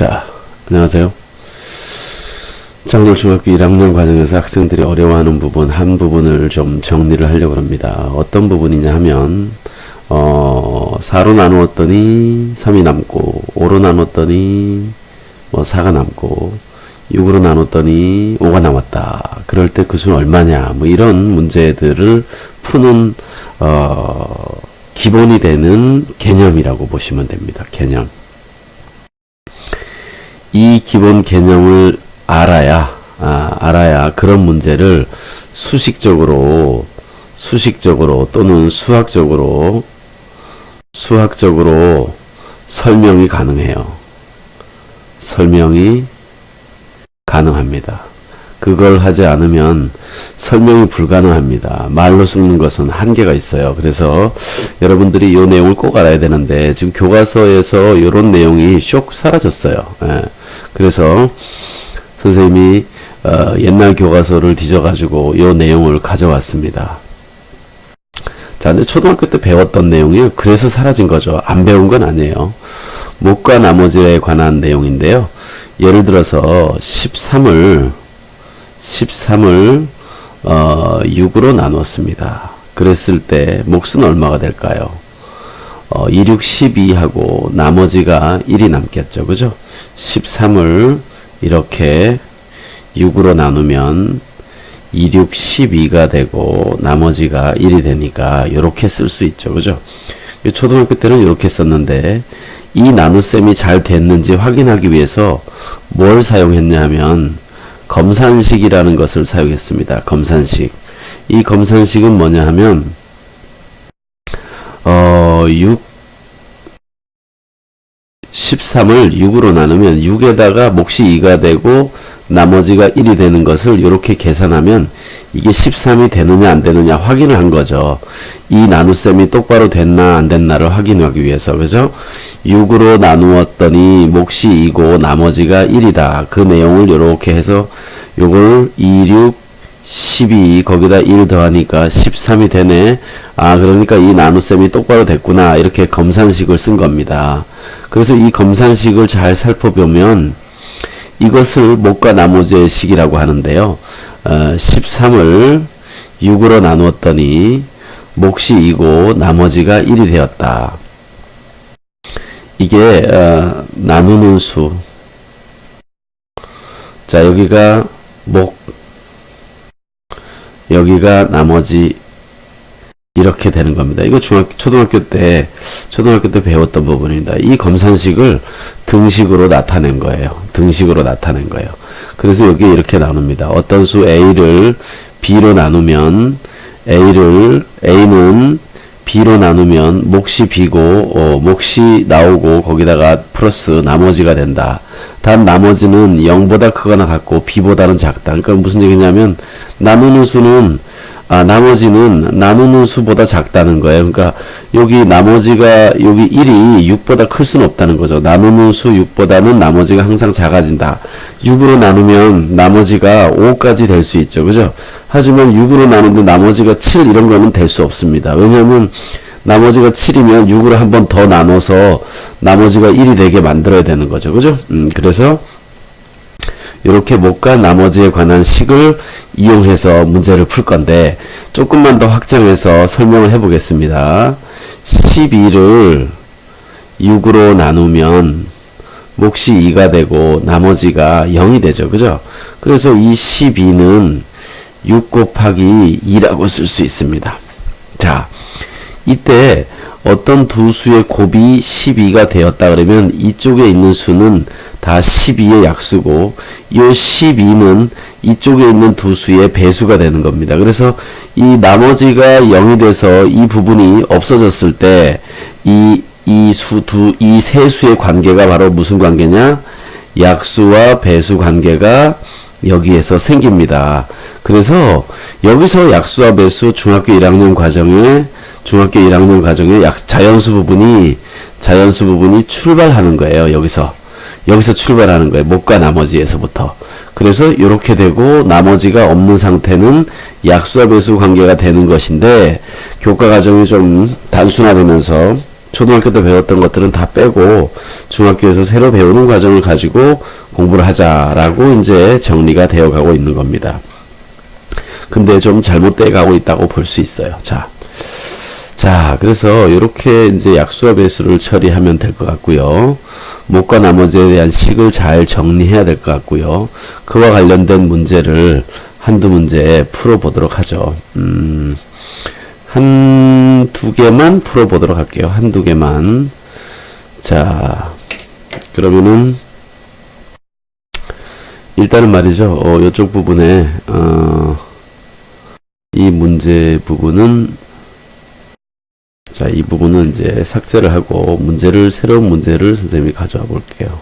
자, 안녕하세요. 작년 중학교 1학년 과정에서 학생들이 어려워하는 부분, 한 부분을 좀 정리를 하려고 합니다. 어떤 부분이냐 하면 4로 나누었더니 3이 남고, 5로 나누었더니 4가 남고, 6으로 나눴더니 5가 남았다. 그럴 때 그 수는 얼마냐, 이런 문제들을 푸는 기본이 되는 개념이라고 보시면 됩니다. 개념. 이 기본 개념을 알아야 그런 문제를 수식적으로 또는 수학적으로 설명이 가능합니다. 그걸 하지 않으면 설명이 불가능합니다. 말로 쓰는 것은 한계가 있어요. 그래서 여러분들이 이 내용을 꼭 알아야 되는데 지금 교과서에서 이런 내용이 쇽 사라졌어요. 그래서 선생님이 옛날 교과서를 뒤져가지고 이 내용을 가져왔습니다. 자, 근데 초등학교 때 배웠던 내용이 그래서 사라진 거죠. 안 배운 건 아니에요. 목과 나머지에 관한 내용인데요. 예를 들어서 13을 6으로 나눴습니다. 그랬을 때 몫은 얼마가 될까요? 2, 6, 12하고 나머지가 1이 남겠죠. 그죠? 13을 이렇게 6으로 나누면 2, 6, 12가 되고 나머지가 1이 되니까 이렇게 쓸 수 있죠. 그죠? 초등학교 때는 이렇게 썼는데 이 나눗셈이 잘 됐는지 확인하기 위해서 뭘 사용했냐 하면 검산식이라는 것을 사용했습니다. 검산식. 이 검산식은 뭐냐 하면 13을 6으로 나누면 6에다가 몫이 2가 되고 나머지가 1이 되는 것을 이렇게 계산하면 이게 13이 되느냐 안 되느냐 확인을 한 거죠. 이 나눗셈이 똑바로 됐나 안 됐나를 확인하기 위해서. 그죠? 6으로 나누었더니 몫이 2고 나머지가 1이다. 그 내용을 이렇게 해서 요걸 2, 6, 12 거기다 1 더하니까 13이 되네. 그러니까 이 나눗셈이 똑바로 됐구나. 이렇게 검산식을 쓴 겁니다. 그래서 이 검산식을 잘 살펴보면 이것을 목과 나머지의 식이라고 하는데요. 13을 6으로 나누었더니 몫이 2고 나머지가 1이 되었다. 이게 나누는 수. 자, 여기가 목, 여기가 나머지 이렇게 되는 겁니다. 이거 초등학교 때 배웠던 부분입니다. 이 검산식을 등식으로 나타낸 거예요. 그래서 여기 이렇게 나눕니다. 어떤 수 A를 B로 나누면 A는 B로 나누면 몫이 B고 몫이 나오고 거기다가 플러스 나머지가 된다. 단 나머지는 0보다 크거나 같고 B보다는 작다. 그러니까 무슨 얘기냐면 나누는 수는 나머지는 나누는 수보다 작다는 거예요. 그러니까 여기 나머지가 여기 1이 6보다 클 수는 없다는 거죠. 나누는 수 6보다는 나머지가 항상 작아진다. 6으로 나누면 나머지가 5까지 될 수 있죠. 그죠? 하지만 6으로 나누면 나머지가 7 이런 거는 될 수 없습니다. 왜냐하면 나머지가 7이면 6으로 한 번 더 나눠서 나머지가 1이 되게 만들어야 되는 거죠. 그죠? 그래서 이렇게 목과 나머지에 관한 식을 이용해서 문제를 풀 건데 조금만 더 확장해서 설명을 해 보겠습니다. 12를 6으로 나누면 몫이 2가 되고 나머지가 0이 되죠. 그죠? 그래서 이 12는 6 곱하기 2라고 쓸 수 있습니다. 자, 이때 어떤 두 수의 곱이 12가 되었다 그러면 이쪽에 있는 수는 다 12의 약수고 이 12는 이쪽에 있는 두 수의 배수가 되는 겁니다. 그래서 이 나머지가 0이 돼서 이 부분이 없어졌을 때 이 세 수의 관계가 바로 무슨 관계냐? 약수와 배수 관계가 여기에서 생깁니다. 그래서 여기서 약수와 배수 중학교 1학년 과정에 자연수 부분이 출발하는 거예요. 여기서 출발하는 거예요. 목과 나머지에서부터. 그래서 이렇게 되고 나머지가 없는 상태는 약수와 배수 관계가 되는 것인데 교과 과정이 좀 단순화되면서 초등학교 때 배웠던 것들은 다 빼고 중학교에서 새로 배우는 과정을 가지고 공부를 하자라고 이제 정리가 되어 가고 있는 겁니다. 근데 좀 잘못돼 가고 있다고 볼 수 있어요. 자, 그래서 이렇게 이제 약수와 배수를 처리하면 될 것 같고요. 목과 나머지에 대한 식을 잘 정리해야 될 것 같고요. 그와 관련된 문제를 한두 문제 풀어보도록 하죠. 한두 개만 풀어보도록 할게요. 한두 개만. 자, 그러면은, 일단은 말이죠. 이쪽 부분에, 이 문제 부분은, 자, 이 부분은 이제 삭제를 하고, 새로운 문제를 선생님이 가져와 볼게요.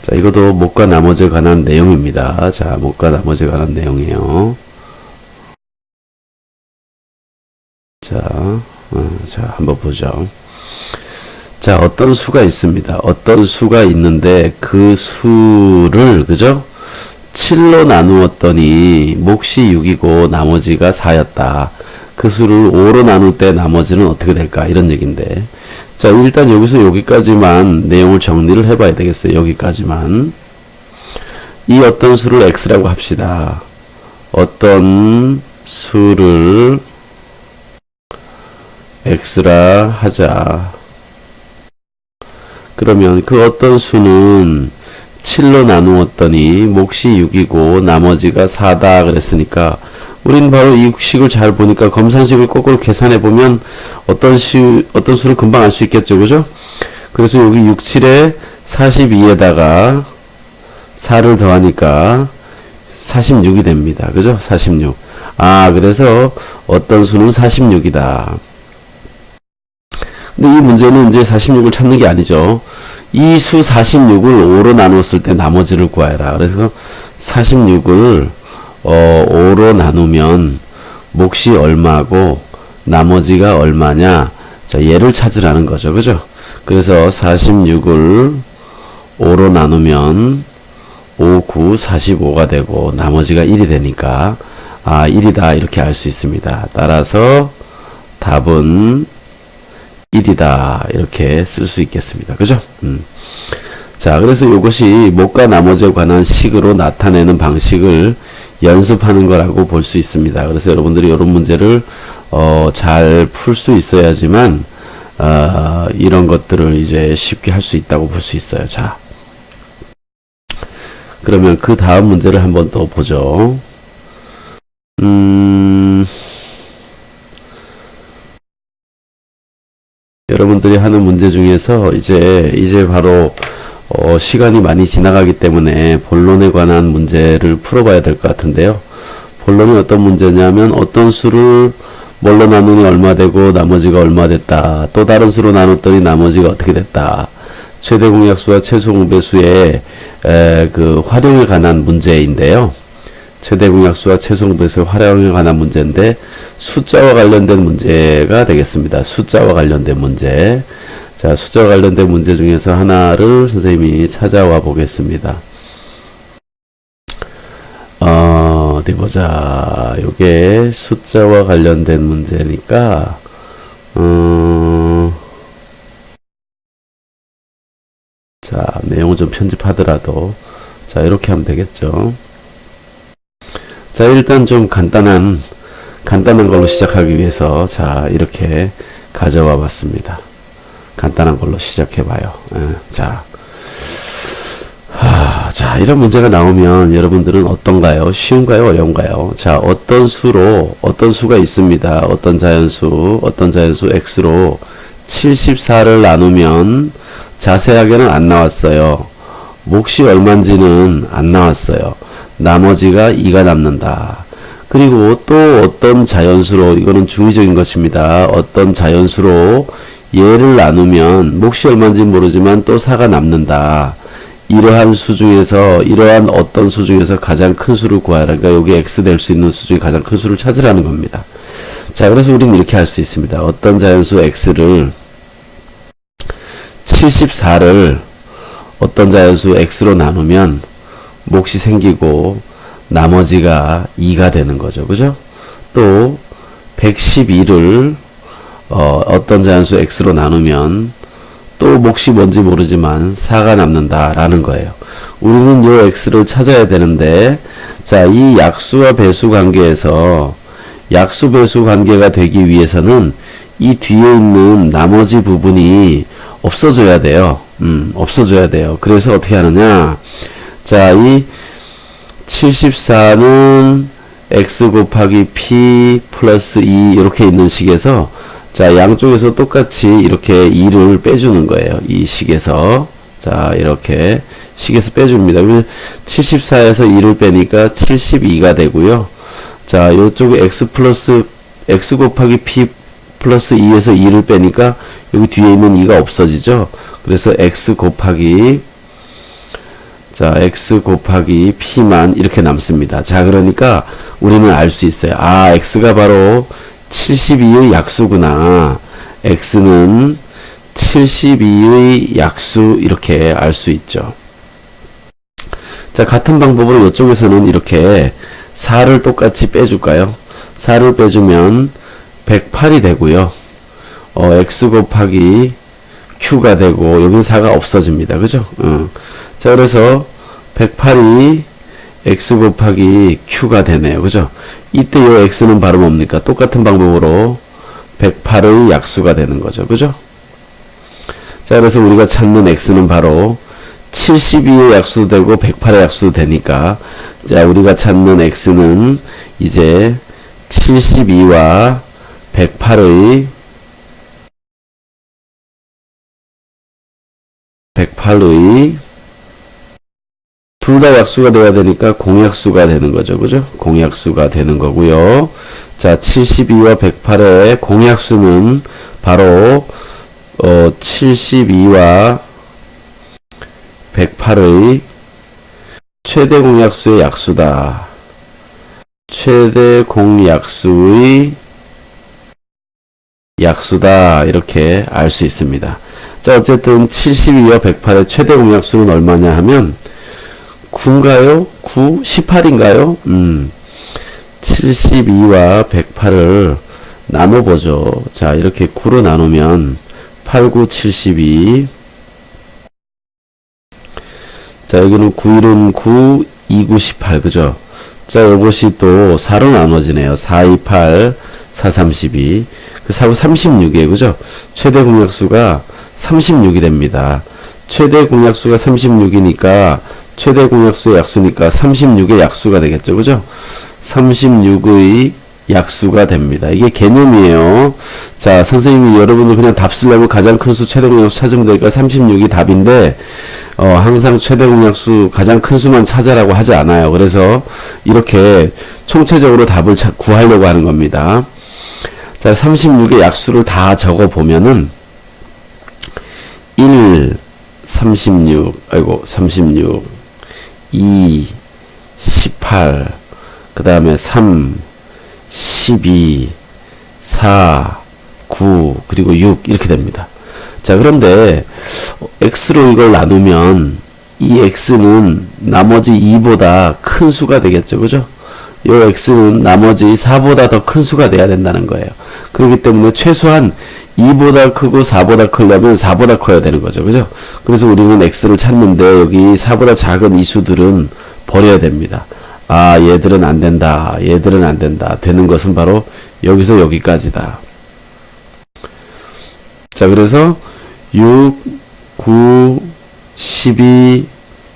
자, 이것도 목과 나머지에 관한 내용입니다. 자, 목과 나머지에 관한 내용이에요. 자, 한번 보죠. 자, 어떤 수가 있습니다. 어떤 수가 있는데, 그 수를, 그죠? 7로 나누었더니, 몫이 6이고, 나머지가 4였다. 그 수를 5로 나눌 때 나머지는 어떻게 될까? 이런 얘기인데. 자, 일단 여기서 여기까지만 내용을 정리를 해봐야 되겠어요. 여기까지만. 이 어떤 수를 x라고 합시다. 어떤 수를 x라 하자. 그러면 그 어떤 수는 7로 나누었더니 몫이 6이고 나머지가 4다 그랬으니까 우린 바로 이 식을 잘 보니까 검산식을 거꾸로 계산해 보면 어떤 수를 금방 알 수 있겠죠. 그죠? 그래서 여기 6, 7에 42에다가 4를 더하니까 46이 됩니다. 그죠? 46. 아, 그래서 어떤 수는 46이다. 근데 이 문제는 이제 46을 찾는 게 아니죠. 이 수 46을 5로 나눴을 때 나머지를 구하라. 그래서 46을 5로 나누면 몫이 얼마고 나머지가 얼마냐. 자, 얘를 찾으라는 거죠. 그죠? 그래서 46을 5로 나누면 5, 9, 45가 되고 나머지가 1이 되니까 1이다 이렇게 알 수 있습니다. 따라서 답은 1이다 이렇게 쓸 수 있겠습니다. 그죠? 자, 그래서 이것이 목과 나머지에 관한 식으로 나타내는 방식을 연습하는 거라고 볼 수 있습니다. 그래서 여러분들이 이런 문제를 잘 풀 수 있어야지만 이런 것들을 이제 쉽게 할 수 있다고 볼 수 있어요. 자, 그러면 그 다음 문제를 한번 또 보죠. 여러분들이 하는 문제 중에서 이제 바로 시간이 많이 지나가기 때문에 본론에 관한 문제를 풀어봐야 될 것 같은데요. 본론은 어떤 문제냐면 어떤 수를 뭘로 나누니 얼마 되고 나머지가 얼마 됐다. 또 다른 수로 나눴더니 나머지가 어떻게 됐다. 최대 공약수와 최소 공배수의 그 활용에 관한 문제인데요. 최대 공약수와 최소 공배수의 활용에 관한 문제인데 숫자와 관련된 문제가 되겠습니다. 숫자와 관련된 문제. 자, 숫자와 관련된 문제 중에서 하나를 선생님이 찾아와 보겠습니다. 어디 보자. 요게 숫자와 관련된 문제니까, 자, 내용을 좀 편집하더라도, 자, 이렇게 하면 되겠죠. 자, 일단 좀 간단한 걸로 시작하기 위해서, 자, 이렇게 가져와 봤습니다. 간단한 걸로 시작해봐요. 자, 이런 문제가 나오면 여러분들은 어떤가요? 쉬운가요? 어려운가요? 자, 어떤 수가 있습니다. 어떤 자연수 x로 74를 나누면 자세하게는 안 나왔어요. 몫이 얼마인지는 안 나왔어요. 나머지가 2가 남는다. 그리고 또 어떤 자연수로, 이거는 중의적인 것입니다. 어떤 자연수로 얘를 나누면 몫이 얼마인지 모르지만 또 4가 남는다. 이러한 어떤 수 중에서 가장 큰 수를 구하라. 그러니까 여기 x 될 수 있는 수 중에 가장 큰 수를 찾으라는 겁니다. 자, 그래서 우리는 이렇게 할 수 있습니다. 어떤 자연수 x를 74를 어떤 자연수 x로 나누면 몫이 생기고 나머지가 2가 되는 거죠. 그죠? 또 112를 어떤 자연수 x로 나누면 또 몫이 뭔지 모르지만 4가 남는다라는 거예요. 우리는 요 x를 찾아야 되는데, 자, 이 약수와 배수 관계에서 약수 배수 관계가 되기 위해서는 이 뒤에 있는 나머지 부분이 없어져야 돼요. 없어져야 돼요. 그래서 어떻게 하느냐? 자, 이 74는 x 곱하기 p 플러스 2 이렇게 있는 식에서, 자, 양쪽에서 똑같이 이렇게 2를 빼주는 거예요. 이 식에서. 자, 이렇게 식에서 빼줍니다. 그래서 74에서 2를 빼니까 72가 되고요. 자, 요쪽에 x 곱하기 p 플러스 2에서 2를 빼니까 여기 뒤에 있는 2가 없어지죠. 그래서 x 곱하기 p만 이렇게 남습니다. 자, 그러니까 우리는 알 수 있어요. 아, x가 바로 72의 약수구나. x는 72의 약수, 이렇게 알 수 있죠. 자, 같은 방법으로 이쪽에서는 이렇게 4를 똑같이 빼줄까요? 4를 빼주면 108이 되고요. x 곱하기 q가 되고 여기는 4가 없어집니다. 그죠? 자, 그래서 108이 x 곱하기 q가 되네요. 그죠? 이때 요 x는 바로 뭡니까? 똑같은 방법으로 108의 약수가 되는 거죠. 그죠? 자, 그래서 우리가 찾는 x는 바로 72의 약수도 되고 108의 약수도 되니까, 자, 우리가 찾는 x는 이제 72와 108의 둘 다 약수가 되어야 되니까 공약수가 되는 거죠. 그죠? 공약수가 되는 거고요. 자, 72와 108의 공약수는 바로 72와 108의 최대 공약수의 약수다. 최대 공약수의 약수다. 이렇게 알 수 있습니다. 자, 어쨌든 72와 108의 최대 공약수는 얼마냐 하면 9인가요? 9? 18인가요? 72와 108을 나눠보죠. 자, 이렇게 9로 나누면 8, 9, 72. 자, 여기는 9, 1은 9, 2, 9, 18. 그죠? 자, 이것이 또 4로 나눠지네요. 4, 2, 8, 4, 32. 그 4고 36이에요. 그죠? 최대 공약수가 36이 됩니다. 최대 공약수가 36이니까 최대 공약수의 약수니까 36의 약수가 되겠죠. 그죠? 36의 약수가 됩니다. 이게 개념이에요. 자, 선생님이 여러분들 그냥 답 쓰려면 가장 큰 수 최대 공약수 찾으면 되니까 36이 답인데, 항상 최대 공약수 가장 큰 수만 찾아라고 하지 않아요. 그래서 이렇게 총체적으로 답을 구하려고 하는 겁니다. 자, 36의 약수를 다 적어 보면은 1, 36, 2, 18, 그 다음에 3, 12, 4, 9, 그리고 6 이렇게 됩니다. 자, 그런데 x로 이걸 나누면 이 x는 나머지 2보다 큰 수가 되겠죠. 그죠? 이 x는 나머지 4보다 더 큰 수가 돼야 된다는 거예요. 그렇기 때문에 최소한 2보다 크고 4보다 크려면 4보다 커야 되는 거죠. 그죠? 그래서 우리는 x를 찾는데 여기 4보다 작은 이 수들은 버려야 됩니다. 아, 얘들은 안 된다. 얘들은 안 된다. 되는 것은 바로 여기서 여기까지다. 자, 그래서 6, 9, 12,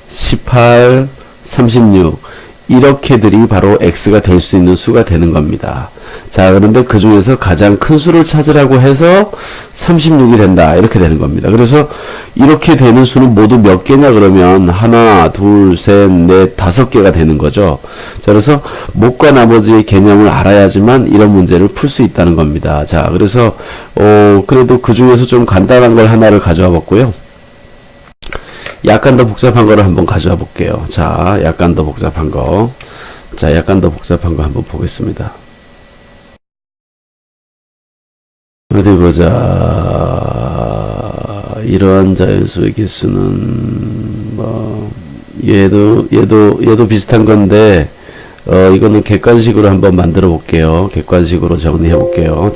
18, 36 이렇게들이 바로 x가 될 수 있는 수가 되는 겁니다. 자, 그런데 그 중에서 가장 큰 수를 찾으라고 해서 36이 된다. 이렇게 되는 겁니다. 그래서 이렇게 되는 수는 모두 몇 개냐 그러면 하나, 둘, 셋, 넷, 5개가 되는 거죠. 자, 그래서 몫과 나머지의 개념을 알아야지만 이런 문제를 풀 수 있다는 겁니다. 자, 그래서 그래도 그 중에서 좀 간단한 걸 하나를 가져와 봤고요. 약간 더 복잡한 거를 한번 가져와 볼게요. 자, 약간 더 복잡한 거. 자, 약간 더 복잡한 거 한번 보겠습니다. 어디 보자. 이러한 자연수의 개수는 얘도 비슷한 건데, 이거는 객관식으로 한번 만들어 볼게요. 객관식으로 정리해 볼게요.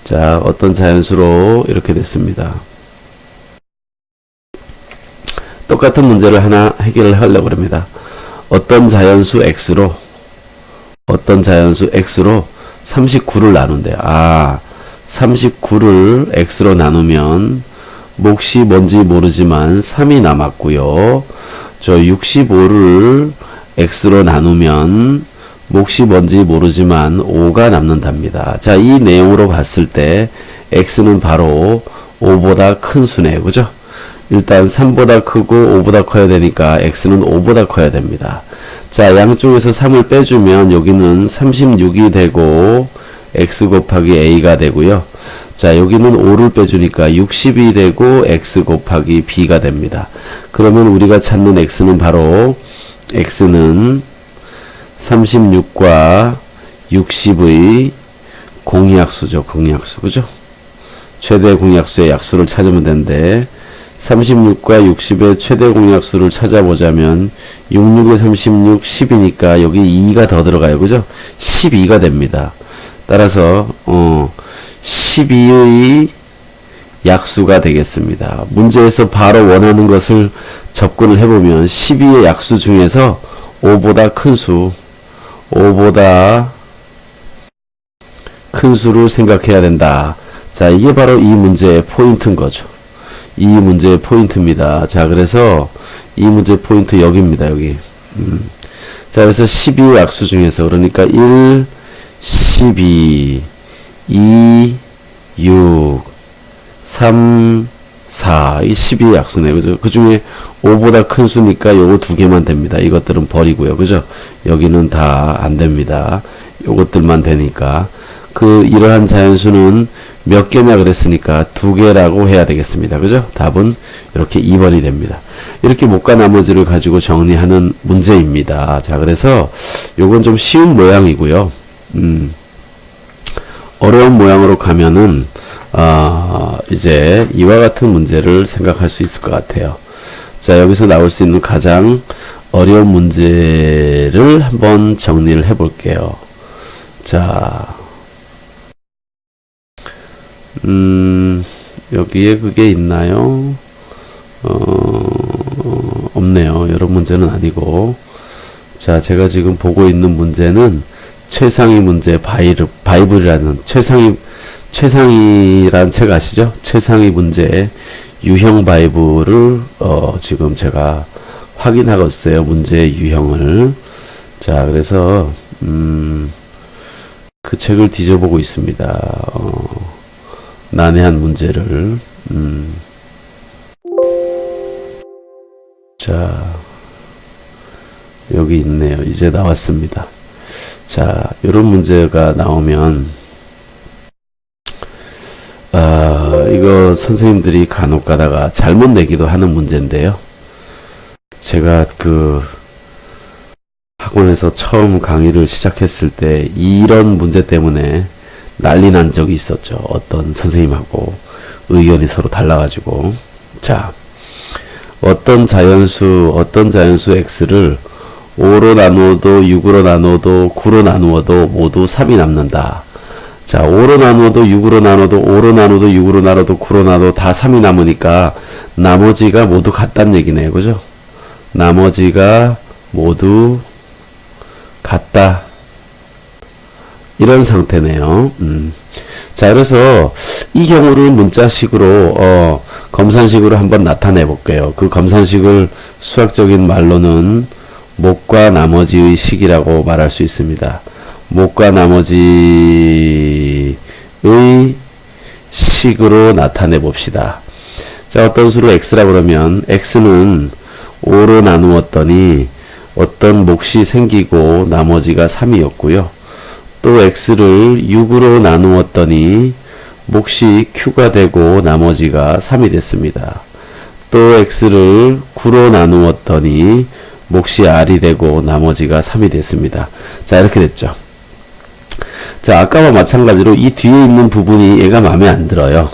자, 어떤 자연수로 이렇게 됐습니다. 똑같은 문제를 하나 해결을 하려고 합니다. 어떤 자연수 x로 39를 나눈대요. 39를 x로 나누면 몫이 뭔지 모르지만 3이 남았고요. 저 65를 x로 나누면 몫이 뭔지 모르지만 5가 남는답니다. 자, 이 내용으로 봤을 때 x는 바로 5보다 큰 수네요. 그죠? 일단 3보다 크고 5보다 커야 되니까 x는 5보다 커야 됩니다. 자, 양쪽에서 3을 빼주면 여기는 36이 되고 x 곱하기 a가 되고요. 자, 여기는 5를 빼주니까 60이 되고 x 곱하기 b가 됩니다. 그러면 우리가 찾는 x는 바로 x는 36과 60의 공약수죠. 공약수. 그죠? 최대 공약수의 약수를 찾으면 되는데 36과 60의 최대 공약수를 찾아보자면 66에 36, 10이니까 여기 2가 더 들어가요. 그죠? 12가 됩니다. 따라서 12의 약수가 되겠습니다. 문제에서 바로 원하는 것을 접근을 해보면 12의 약수 중에서 5보다 큰 수, 5보다 큰 수를 생각해야 된다. 자, 이게 바로 이 문제의 포인트인 거죠. 이 문제의 포인트입니다. 자, 그래서 이 문제의 포인트 여기입니다. 여기. 자, 그래서 12의 약수 중에서 그러니까 1, 12, 2, 6, 3, 4, 이 12의 약수네. 그죠? 그 중에 5보다 큰 수니까 요거 두 개만 됩니다. 이것들은 버리고요. 그죠? 여기는 다 안 됩니다. 요것들만 되니까. 이러한 자연수는 몇 개냐 그랬으니까 두 개라고 해야 되겠습니다. 그죠? 답은 이렇게 2번이 됩니다. 이렇게 못과 나머지를 가지고 정리하는 문제입니다. 자, 그래서 요건 좀 쉬운 모양이고요. 어려운 모양으로 가면은, 이제 이와 같은 문제를 생각할 수 있을 것 같아요. 자, 여기서 나올 수 있는 가장 어려운 문제를 한번 정리를 해 볼게요. 자, 여기에 그게 있나요? 없네요. 이런 문제는 아니고. 자, 제가 지금 보고 있는 문제는 최상위 문제 바이블이라는 최상위란 책 아시죠? 최상위 문제 유형 바이블을 지금 제가 확인하고 있어요. 문제의 유형을. 자, 그래서 그 책을 뒤져보고 있습니다. 난해한 문제를. 자, 여기 있네요. 이제 나왔습니다. 자, 이런 문제가 나오면 이거 선생님들이 간혹 가다가 잘못 내기도 하는 문제인데요. 제가 학원에서 처음 강의를 시작했을 때 이런 문제 때문에 난리 난 적이 있었죠. 어떤 선생님하고 의견이 서로 달라가지고. 자, 어떤 자연수 x를 5로 나누어도 6으로 나누어도 9로 나누어도 모두 3이 남는다. 자, 5로 나누어도 6으로 나누어도 5로 나누어도 6으로 나누어도 9로 나누어도 다 3이 남으니까 나머지가 모두 같다는 얘기네요. 그죠? 나머지가 모두 같다. 이런 상태네요. 자, 그래서 이 경우를 문자식으로 검산식으로 한번 나타내 볼게요. 그 검산식을 수학적인 말로는 목과 나머지의 식이라고 말할 수 있습니다. 목과 나머지의 식으로 나타내 봅시다. 자, 어떤 수를 x라고 그러면 x는 5로 나누었더니 어떤 몫이 생기고 나머지가 3이었고요. 또 x를 6으로 나누었더니 몫이 q가 되고 나머지가 3이 됐습니다. 또 x를 9로 나누었더니 몫이 r이 되고 나머지가 3이 됐습니다. 자, 이렇게 됐죠. 자, 아까와 마찬가지로 이 뒤에 있는 부분이 얘가 마음에 안 들어요.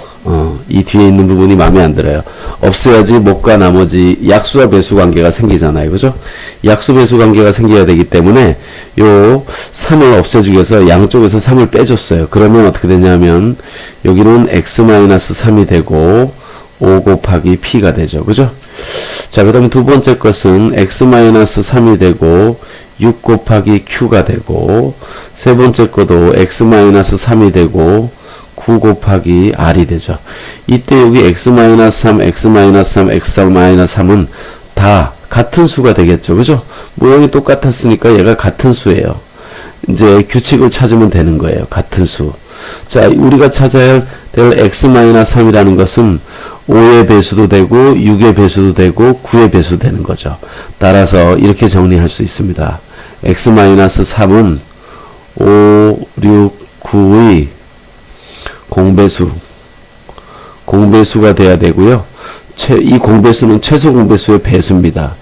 이 뒤에 있는 부분이 마음에 안 들어요. 없애야지 목과 나머지 약수와 배수 관계가 생기잖아요. 그죠? 약수 배수 관계가 생겨야 되기 때문에 요 3을 없애주기 위해서 양쪽에서 3을 빼줬어요. 그러면 어떻게 되냐면 여기는 x-3이 되고 5 곱하기 p가 되죠. 그죠? 자, 그 다음에 두 번째 것은 x-3이 되고 6 곱하기 q가 되고, 세 번째 것도 x-3이 되고 9 곱하기 r이 되죠. 이때 여기 x-3, x-3, x-3은 다 같은 수가 되겠죠. 그죠? 모양이 똑같았으니까 얘가 같은 수예요. 이제 규칙을 찾으면 되는 거예요. 같은 수. 자, 우리가 찾아야 될 x-3이라는 것은 5의 배수도 되고 6의 배수도 되고 9의 배수도 되는 거죠. 따라서 이렇게 정리할 수 있습니다. x-3은 5, 6, 9의 공배수가 돼야 되고요. 이 공배수는 최소 공배수의 배수입니다.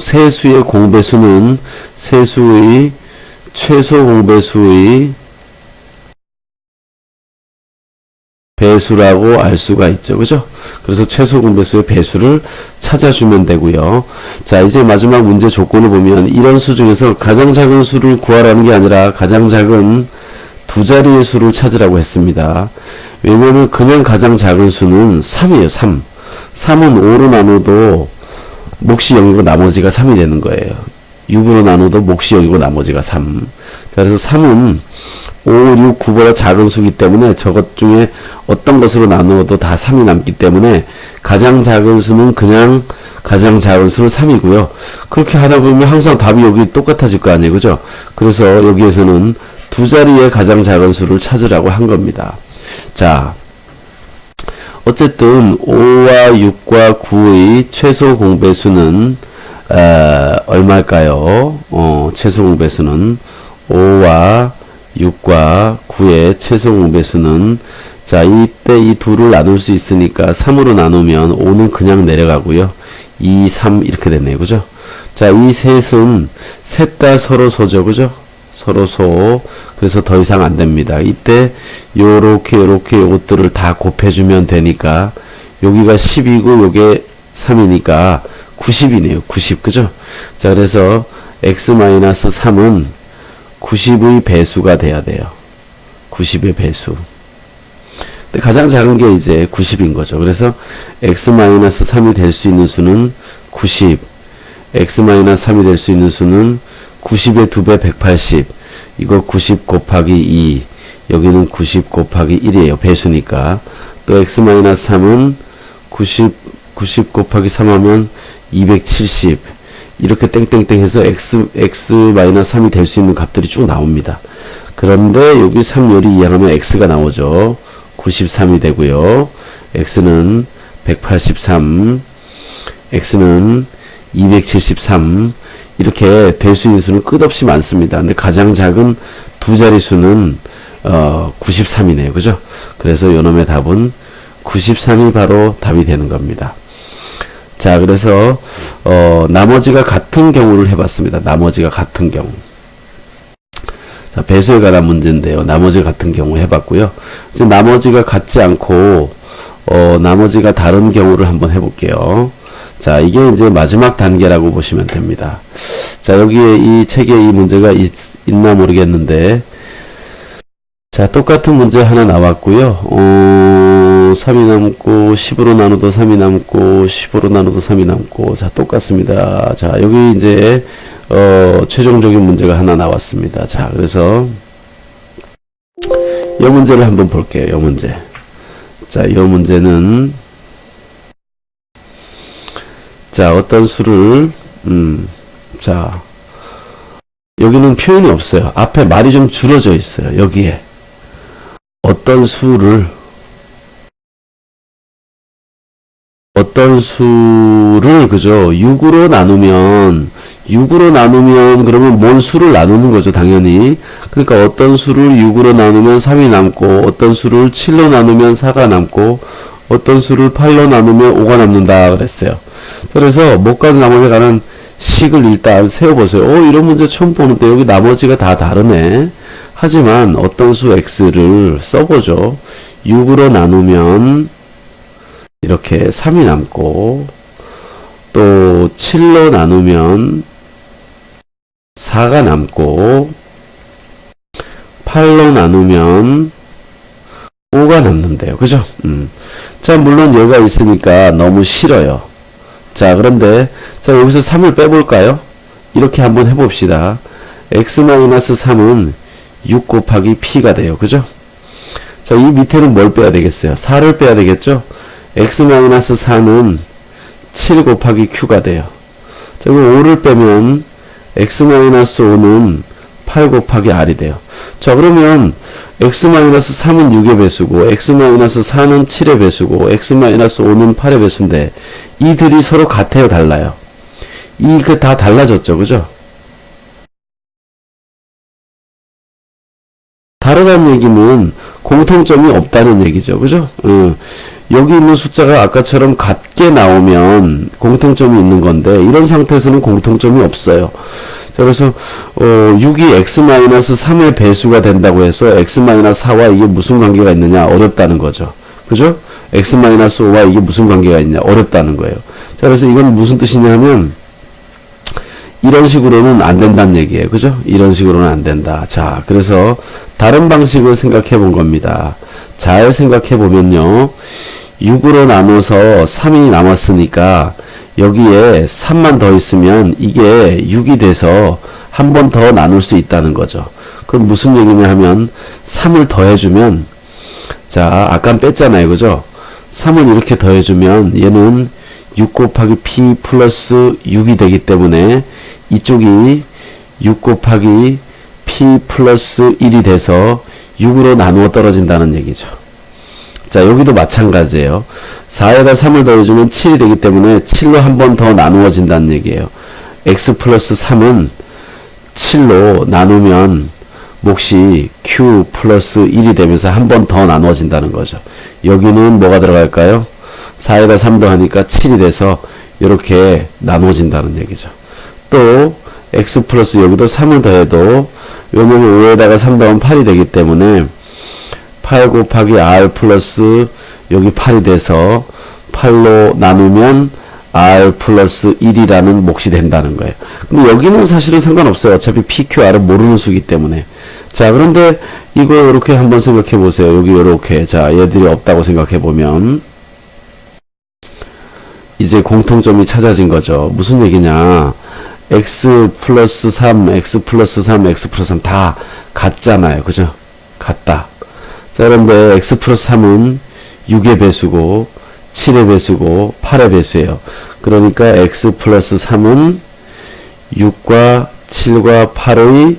세 수의 공배수는 세 수의 최소 공배수의 배수라고 알 수가 있죠. 그죠? 그래서 최소 공배수의 배수를 찾아주면 되고요. 자, 이제 마지막 문제 조건을 보면 이런 수 중에서 가장 작은 수를 구하라는 게 아니라 가장 작은 두 자리의 수를 찾으라고 했습니다. 왜냐면 그냥 가장 작은 수는 3이에요. 3. 3은 5로 나눠도 몫이 0이고 나머지가 3이 되는 거예요. 6으로 나눠도 몫이 0이고 나머지가 3. 자, 그래서 3은 5, 6, 9보다 작은 수기 때문에 저것 중에 어떤 것으로 나누어도 다 3이 남기 때문에 가장 작은 수는 그냥 가장 작은 수는 3이고요. 그렇게 하다 보면 항상 답이 여기 똑같아질 거 아니에요. 그죠? 그래서 여기에서는 두 자리의 가장 작은 수를 찾으라고 한 겁니다. 자, 어쨌든 5와 6과 9의 최소 공배수는 얼마일까요? 최소 공배수는 5와 6과 9의 최소 공배수는, 자, 이때 이 둘을 나눌 수 있으니까 3으로 나누면 5는 그냥 내려가고요. 2, 3 이렇게 됐네요. 그죠? 자, 이 셋은 셋 다 서로 소죠. 그죠? 서로 소. 그래서 더 이상 안 됩니다. 이때 요렇게 요것들을 다 곱해주면 되니까 여기가 10이고 요게 3이니까 90이네요. 90. 그죠? 자, 그래서 x-3은 90의 배수가 돼야 돼요. 90의 배수. 근데 가장 작은 게 이제 90인 거죠. 그래서 x-3이 될 수 있는 수는 90. x-3이 될 수 있는 수는 90의 2배 180. 이거 90 곱하기 2. 여기는 90 곱하기 1이에요. 배수니까. 또 x-3은 90 곱하기 3 하면 270. 이렇게 땡땡땡 해서 x-3이 될 수 있는 값들이 쭉 나옵니다. 그런데 여기 3요리 이항하면 x가 나오죠. 93이 되고요. x는 183, x는 273. 이렇게 될 수 있는 수는 끝없이 많습니다. 근데 가장 작은 두 자리 수는 93이네요. 그죠? 그래서 요놈의 답은 93이 바로 답이 되는 겁니다. 자, 그래서 나머지가 같은 경우를 해봤습니다. 나머지가 같은 경우. 자, 배수에 관한 문제인데요. 나머지가 같은 경우 해봤고요. 이제 나머지가 같지 않고 나머지가 다른 경우를 한번 해볼게요. 자, 이게 이제 마지막 단계라고 보시면 됩니다. 자, 여기에 이 책에 이 문제가 있나 모르겠는데, 자, 똑같은 문제 하나 나왔고요. 3이 남고 10으로 나눠도 3이 남고 10으로 나눠도 3이 남고, 자, 똑같습니다. 자, 여기 이제 최종적인 문제가 하나 나왔습니다. 자, 그래서 이 문제를 한번 볼게요. 이 문제. 자, 이 문제는, 자, 어떤 수를 자, 여기는 표현이 없어요. 앞에 말이 좀 줄어져 있어요. 여기에 어떤 수를 그죠? 6으로 나누면 그러면 뭔 수를 나누는 거죠, 당연히. 그러니까 어떤 수를 6으로 나누면 3이 남고, 어떤 수를 7로 나누면 4가 남고, 어떤 수를 8로 나누면 5가 남는다 그랬어요. 그래서 뭐까지 나머지 가는 식을 일단 세워보세요. 이런 문제 처음 보는데 여기 나머지가 다 다르네. 하지만 어떤 수 x를 써보죠. 6으로 나누면 이렇게 3이 남고, 또 7로 나누면 4가 남고, 8로 나누면 5가 남는데요. 그죠? 자, 물론 얘가 있으니까 너무 싫어요. 자, 그런데, 자, 여기서 3을 빼볼까요? 이렇게 한번 해봅시다. x-3은 6 곱하기 p가 돼요. 그죠? 자, 이 밑에는 뭘 빼야 되겠어요? 4를 빼야 되겠죠? x-4는 7 곱하기 q가 돼요. 자, 그럼 5를 빼면 x-5는 8 곱하기 r이 돼요. 자, 그러면 x-3은 6의 배수고 x-4는 7의 배수고 x-5는 8의 배수인데 이들이 서로 같아요, 달라요? 이게 다 달라졌죠, 그죠? 다르다는 얘기는 공통점이 없다는 얘기죠, 그죠? 여기 있는 숫자가 아까처럼 같게 나오면 공통점이 있는 건데 이런 상태에서는 공통점이 없어요. 자, 그래서 6이 x-3의 배수가 된다고 해서 x-4와 이게 무슨 관계가 있느냐 어렵다는 거죠. 그죠? x-5와 이게 무슨 관계가 있냐 어렵다는 거예요. 자, 그래서 이건 무슨 뜻이냐면 이런 식으로는 안 된다는 얘기예요. 그죠? 이런 식으로는 안 된다. 자, 그래서 다른 방식을 생각해 본 겁니다. 잘 생각해 보면요. 6으로 나눠서 3이 남았으니까 여기에 3만 더 있으면 이게 6이 돼서 한 번 더 나눌 수 있다는 거죠. 그럼 무슨 얘기냐 하면 3을 더해주면, 자, 아까 뺐잖아요. 그죠? 3을 이렇게 더해주면 얘는 6 곱하기 p 플러스 6이 되기 때문에 이쪽이 6 곱하기 p 플러스 1이 돼서 6으로 나누어 떨어진다는 얘기죠. 자, 여기도 마찬가지예요. 4에다 3을 더해주면 7이 되기 때문에 7로 한 번 더 나누어진다는 얘기예요. x 플러스 3은 7로 나누면 몫이 q 플러스 1이 되면서 한 번 더 나누어진다는 거죠. 여기는 뭐가 들어갈까요? 4에다 3 더하니까 7이 돼서 이렇게 나누어진다는 얘기죠. 또 x 플러스 여기도 3을 더해도 왜냐면 5에다가 3 더하면 8이 되기 때문에 8 곱하기 r 플러스 여기 8이 돼서 8로 나누면 r 플러스 1이라는 몫이 된다는 거예요. 근데 여기는 사실은 상관없어요. 어차피 PQR은 모르는 수기 때문에. 자, 그런데 이거 이렇게 한번 생각해 보세요. 여기 이렇게. 자, 얘들이 없다고 생각해 보면 이제 공통점이 찾아진 거죠. 무슨 얘기냐. x 플러스 3, x 플러스 3, x 플러스 3 다 같잖아요. 그죠? 같다. 자, 그런데 x 플러스 3은 6의 배수고 7의 배수고 8의 배수예요. 그러니까 x 플러스 3은 6과 7과 8의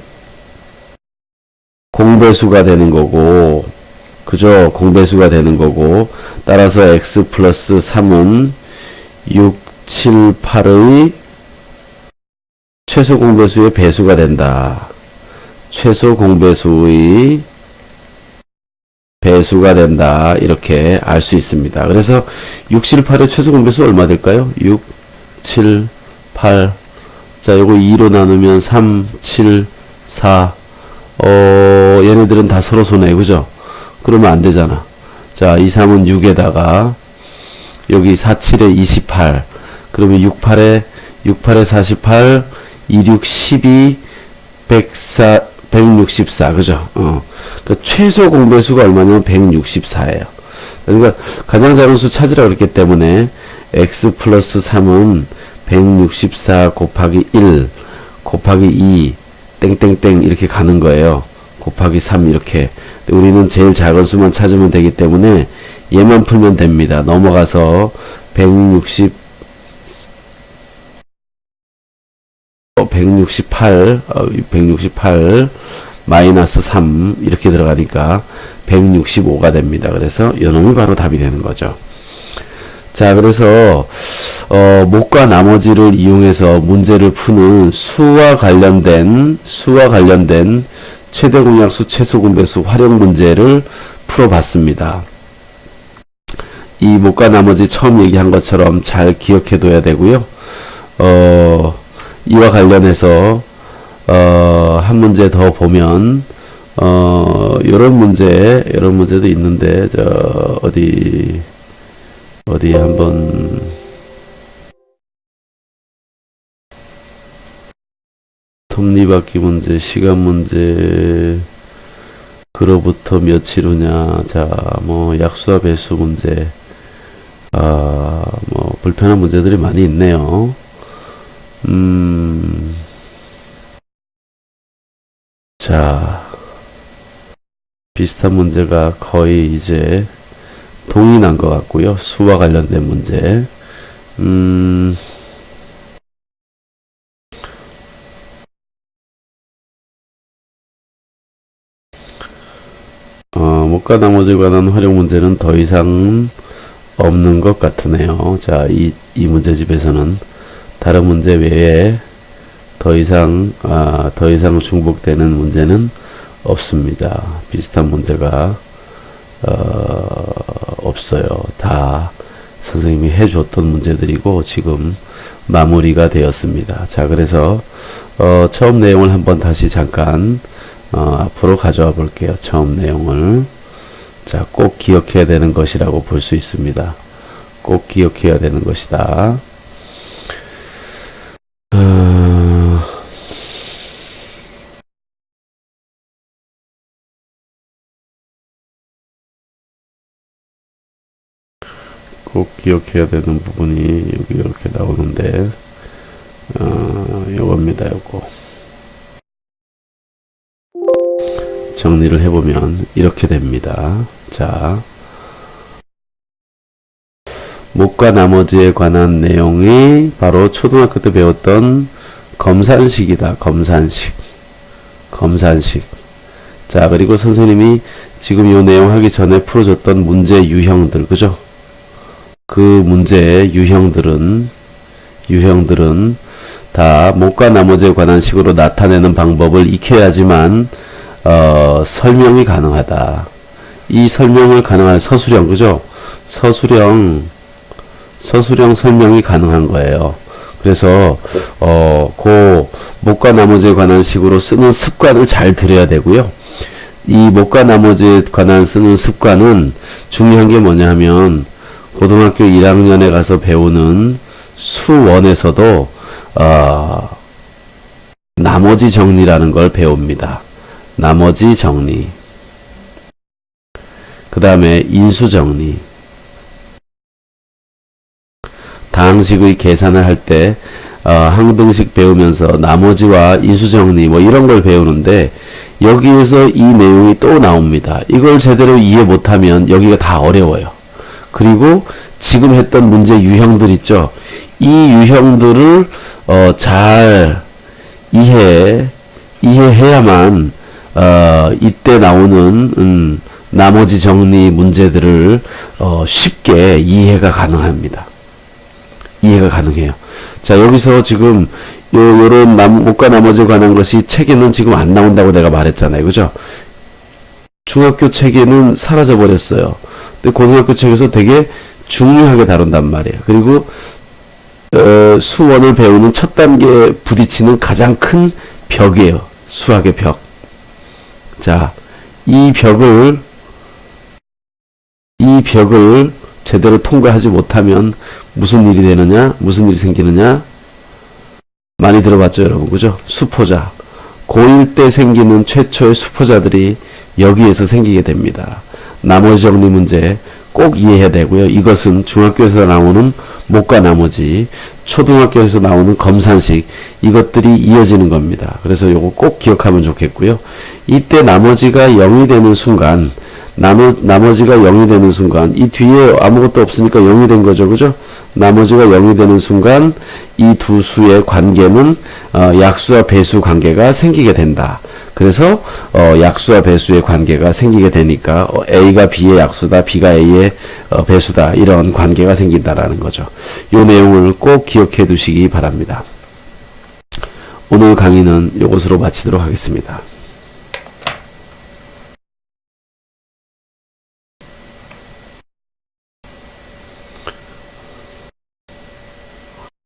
공배수가 되는 거고, 그죠? 공배수가 되는 거고, 따라서 x 플러스 3은 6, 7, 8의 최소 공배수의 배수가 된다. 최소 공배수의 배수가 된다. 이렇게 알 수 있습니다. 그래서 6, 7, 8의 최소 공배수 얼마 될까요? 6, 7, 8. 자, 요거 2로 나누면 3, 7, 4. 얘네들은 다 서로 손해. 그죠? 그러면 안 되잖아. 자, 2, 3은 6에다가 여기 4, 7에 28. 그러면 6, 8에 48, 2, 6, 12, 104, 164. 그죠? 그러니까 최소 공배수가 얼마냐면 164예요. 그러니까 가장 작은 수 찾으라 그랬기 때문에 x 플러스 3은 164 곱하기 1 곱하기 2 땡땡땡 이렇게 가는 거예요. 곱하기 3 이렇게. 우리는 제일 작은 수만 찾으면 되기 때문에 얘만 풀면 됩니다. 넘어가서 168 마이너스 3 이렇게 들어가니까 165가 됩니다. 그래서 요놈이 바로 답이 되는 거죠. 자, 그래서 목과 나머지를 이용해서 문제를 푸는 수와 관련된 최대 공약수, 최소 공배수 활용 문제를 풀어봤습니다. 이 목과 나머지 처음 얘기한 것처럼 잘 기억해 둬야 되고요. 이와 관련해서 한 문제 더 보면 이런 문제도 있는데 어디 어디 한번 톱니바퀴 문제, 시간 문제, 그로부터 며칠 후냐, 자, 뭐 약수와 배수 문제, 뭐 불편한 문제들이 많이 있네요. 자, 비슷한 문제가 거의 이제 동일한 것 같고요. 수와 관련된 문제. 목과 나머지에 관한 활용 문제는 더 이상 없는 것 같으네요. 자, 이 문제집에서는 다른 문제 외에 더 이상 중복되는 문제는 없습니다. 비슷한 문제가 없어요. 다 선생님이 해줬던 문제들이고 지금 마무리가 되었습니다. 자, 그래서 처음 내용을 한번 다시 잠깐 앞으로 가져와 볼게요. 처음 내용을. 자, 꼭 기억해야 되는 것이라고 볼 수 있습니다. 꼭 기억해야 되는 것이다. 꼭 기억해야 되는 부분이 여기 이렇게 나오는데, 요겁니다. 요거. 정리를 해보면 이렇게 됩니다. 자, 목과 나머지에 관한 내용이 바로 초등학교 때 배웠던 검산식이다. 검산식. 자, 그리고 선생님이 지금 이 내용 하기 전에 풀어줬던 문제 유형들, 그죠? 그 문제의 유형들은 다 목과 나머지에 관한 식으로 나타내는 방법을 익혀야지만 설명이 가능하다. 이 설명을 가능한 서술형, 그죠? 서술형 설명이 가능한 거예요. 그래서 그 목과 나머지에 관한 식으로 쓰는 습관을 잘 들여야 되고요. 이 목과 나머지에 관한 쓰는 습관은 중요한 게 뭐냐 하면 고등학교 1학년에 가서 배우는 수원에서도 나머지 정리라는 걸 배웁니다. 나머지 정리. 그 다음에 인수 정리. 다항식의 계산을 할 때 항등식 배우면서 나머지와 인수 정리 뭐 이런 걸 배우는데 여기에서 이 내용이 또 나옵니다. 이걸 제대로 이해 못하면 여기가 다 어려워요. 그리고 지금 했던 문제 유형들 있죠. 이 유형들을 잘 이해해야만 이때 나오는 나머지 정리 문제들을 쉽게 이해가 가능합니다. 이해가 가능해요. 자, 여기서 지금 요런 목과 나머지에 관한 것이 책에는 지금 안 나온다고 내가 말했잖아요. 그죠? 중학교 책에는 사라져 버렸어요. 근데 고등학교 책에서 되게 중요하게 다룬단 말이에요. 그리고 수원을 배우는 첫 단계에 부딪히는 가장 큰 벽이에요. 수학의 벽. 자, 이 벽을 제대로 통과하지 못하면 무슨 일이 되느냐? 무슨 일이 생기느냐? 많이 들어봤죠, 여러분. 그죠? 수포자. 고1 때 생기는 최초의 수포자들이 여기에서 생기게 됩니다. 나머지 정리 문제 꼭 이해해야 되고요. 이것은 중학교에서 나오는 목과 나머지, 초등학교에서 나오는 검산식, 이것들이 이어지는 겁니다. 그래서 요거 꼭 기억하면 좋겠고요. 이때 나머지가 0이 되는 순간, 나머지가 0이 되는 순간, 이 뒤에 아무것도 없으니까 0이 된 거죠. 그죠? 나머지가 0이 되는 순간 이 두 수의 관계는 약수와 배수 관계가 생기게 된다. 그래서 약수와 배수의 관계가 생기게 되니까 A가 B의 약수다, B가 A의 배수다, 이런 관계가 생긴다라는 거죠. 이 내용을 꼭 기억해 두시기 바랍니다. 오늘 강의는 이것으로 마치도록 하겠습니다.